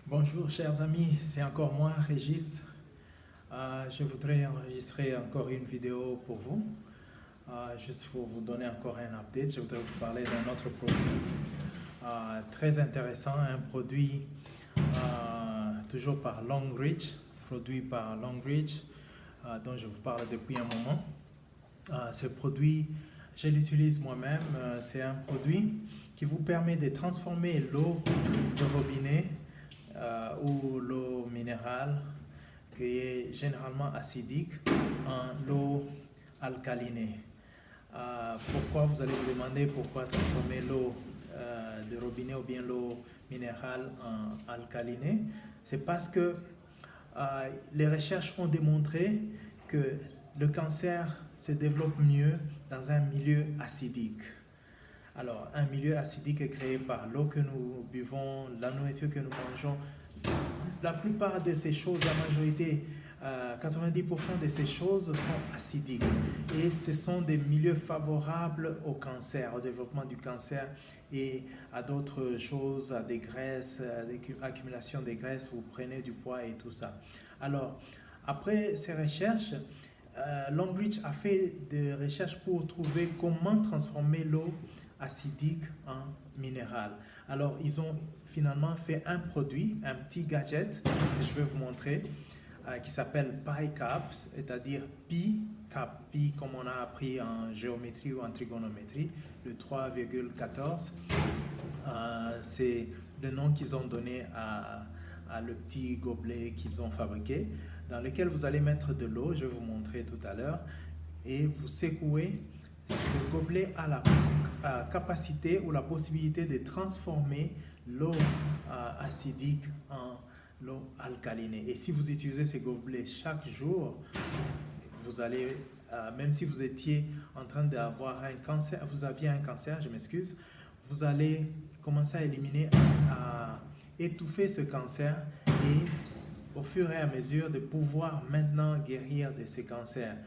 Bonjour chers amis, c'est encore moi, Régis. Je voudrais enregistrer encore une vidéo pour vous, juste pour vous donner encore un update. Je voudrais vous parler d'un autre produit très intéressant, un produit toujours par Longreach, produit par Longreach, dont je vous parle depuis un moment. Ce produit, je l'utilise moi-même. C'est un produit qui vous permet de transformer l'eau de robinet ou l'eau minérale, qui est généralement acidique, en l'eau alcalinée. Pourquoi vous allez vous demander pourquoi transformer l'eau de robinet ou bien l'eau minérale en alcalinée? C'est parce que les recherches ont démontré que le cancer se développe mieux dans un milieu acidique. Alors, un milieu acidique est créé par l'eau que nous buvons, la nourriture que nous mangeons. La plupart de ces choses, la majorité, 90% de ces choses sont acidiques. Et ce sont des milieux favorables au cancer, au développement du cancer et à d'autres choses, à des graisses, à l'accumulation des graisses, vous prenez du poids et tout ça. Alors, après ces recherches, Longreach a fait des recherches pour trouver comment transformer l'eau acidique en minéral. Alors, ils ont finalement fait un produit, un petit gadget que je vais vous montrer, qui s'appelle PiCap, c'est-à-dire Pi-Cap, Pi comme on a appris en géométrie ou en trigonométrie, le 3,14. C'est le nom qu'ils ont donné à le petit gobelet qu'ils ont fabriqué, dans lequel vous allez mettre de l'eau, je vais vous montrer tout à l'heure, et vous secouez. Ce gobelet a la capacité ou la possibilité de transformer l'eau acidique en l'eau alcalinée. Et si vous utilisez ces gobelets chaque jour, vous allez, même si vous étiez en train d'avoir un cancer, vous aviez un cancer, je m'excuse, vous allez commencer à éliminer, à étouffer ce cancer et au fur et à mesure de pouvoir maintenant guérir de ces cancers.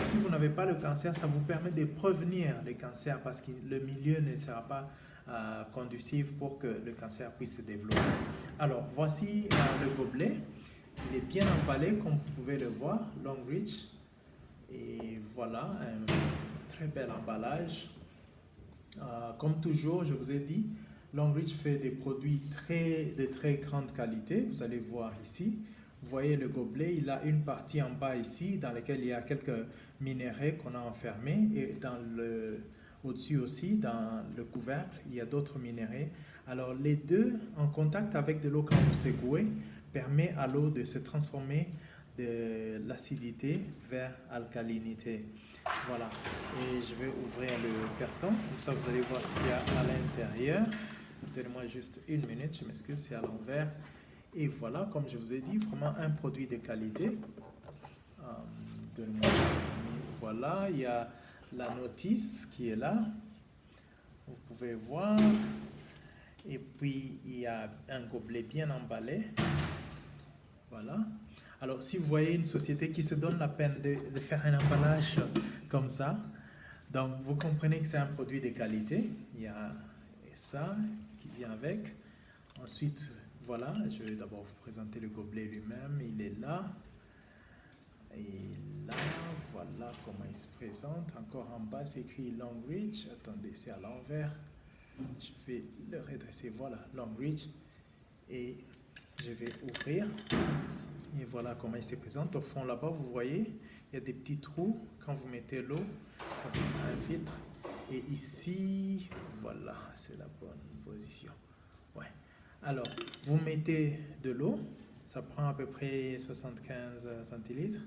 Si vous n'avez pas le cancer, ça vous permet de prévenir le cancer parce que le milieu ne sera pas conducif pour que le cancer puisse se développer. Alors, voici le gobelet. Il est bien emballé, comme vous pouvez le voir, Longreach. Et voilà, un très bel emballage. Comme toujours, je vous ai dit, Longreach fait des produits de très grande qualité. Vous allez voir ici. Vous voyez le gobelet, il a une partie en bas ici dans laquelle il y a quelques minéraux qu'on a enfermés et au-dessus aussi, dans le couvercle, il y a d'autres minéraux. Alors les deux en contact avec de l'eau quand vous secouez permet à l'eau de se transformer de l'acidité vers alcalinité. Voilà, et je vais ouvrir le carton, comme ça vous allez voir ce qu'il y a à l'intérieur. Donnez-moi juste une minute, je m'excuse, c'est à l'envers. Et voilà, comme je vous ai dit, vraiment un produit de qualité. Voilà, il y a la notice qui est là. Vous pouvez voir. Et puis, il y a un gobelet bien emballé. Voilà. Alors, si vous voyez une société qui se donne la peine de faire un emballage comme ça, donc vous comprenez que c'est un produit de qualité. Il y a ça qui vient avec. Ensuite, voilà, je vais d'abord vous présenter le gobelet lui-même. Il est là. Et là, voilà comment il se présente. Encore en bas, c'est écrit Longreach. Attendez, c'est à l'envers. Je vais le redresser. Voilà, Longreach. Et je vais ouvrir. Et voilà comment il se présente. Au fond, là-bas, vous voyez, il y a des petits trous. Quand vous mettez l'eau, ça c'est un filtre. Et ici, voilà, c'est la bonne position. Ouais. Alors, vous mettez de l'eau, ça prend à peu près 75 centilitres,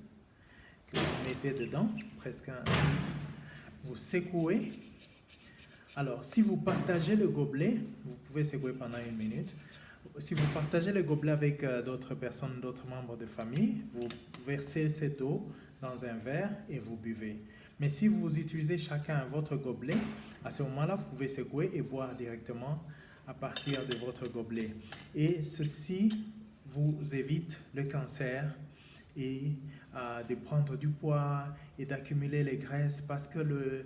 que vous mettez dedans, presque un litre. Vous secouez. Alors, si vous partagez le gobelet, vous pouvez secouer pendant une minute. Si vous partagez le gobelet avec d'autres personnes, d'autres membres de famille, vous versez cette eau dans un verre et vous buvez. Mais si vous utilisez chacun votre gobelet, à ce moment-là, vous pouvez secouer et boire directement à partir de votre gobelet. Et ceci vous évite le cancer et de prendre du poids et d'accumuler les graisses parce que le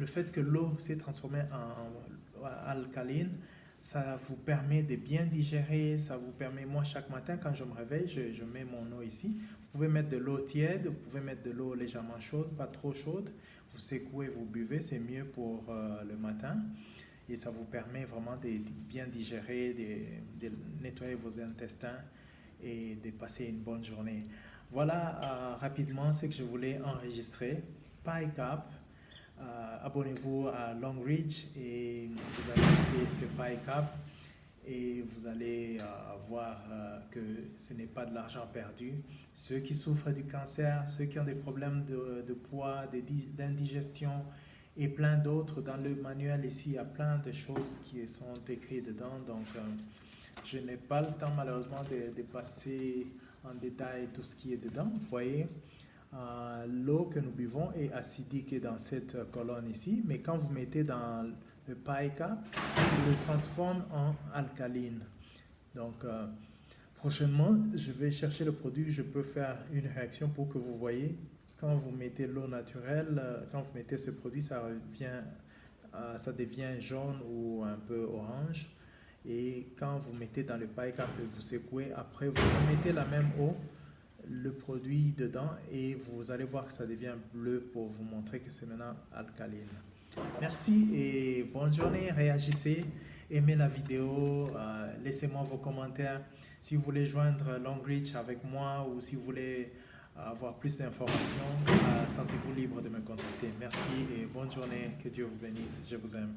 fait que l'eau s'est transformée en alcaline, Ça vous permet de bien digérer, ça vous permet, moi chaque matin quand je me réveille, je mets mon eau ici. Vous pouvez mettre de l'eau tiède, vous pouvez mettre de l'eau légèrement chaude, pas trop chaude. Vous secouez, vous buvez, c'est mieux pour le matin. Et ça vous permet vraiment de bien digérer, de nettoyer vos intestins et de passer une bonne journée. Voilà rapidement ce que je voulais enregistrer. PiCap. Abonnez-vous à Longreach et vous allez acheter ce PiCap et vous allez voir que ce n'est pas de l'argent perdu. Ceux qui souffrent du cancer, ceux qui ont des problèmes de poids, d'indigestion et plein d'autres, dans le manuel ici, il y a plein de choses qui sont écrites dedans. Donc, je n'ai pas le temps malheureusement de passer en détail tout ce qui est dedans. Vous voyez, l'eau que nous buvons est acidique dans cette colonne ici, mais quand vous mettez dans le PiCap, il le transforme en alcaline. Donc, prochainement, je vais chercher le produit, je peux faire une réaction pour que vous voyez. Quand vous mettez l'eau naturelle, quand vous mettez ce produit, ça devient jaune ou un peu orange. Et quand vous mettez dans le PiCap et vous secouez, après vous remettez la même eau, le produit dedans et vous allez voir que ça devient bleu pour vous montrer que c'est maintenant alcaline. Merci et bonne journée, réagissez, aimez la vidéo, laissez-moi vos commentaires. Si vous voulez joindre Longreach avec moi ou si vous voulez avoir plus d'informations, sentez-vous libre de me contacter. Merci et bonne journée, que Dieu vous bénisse, je vous aime.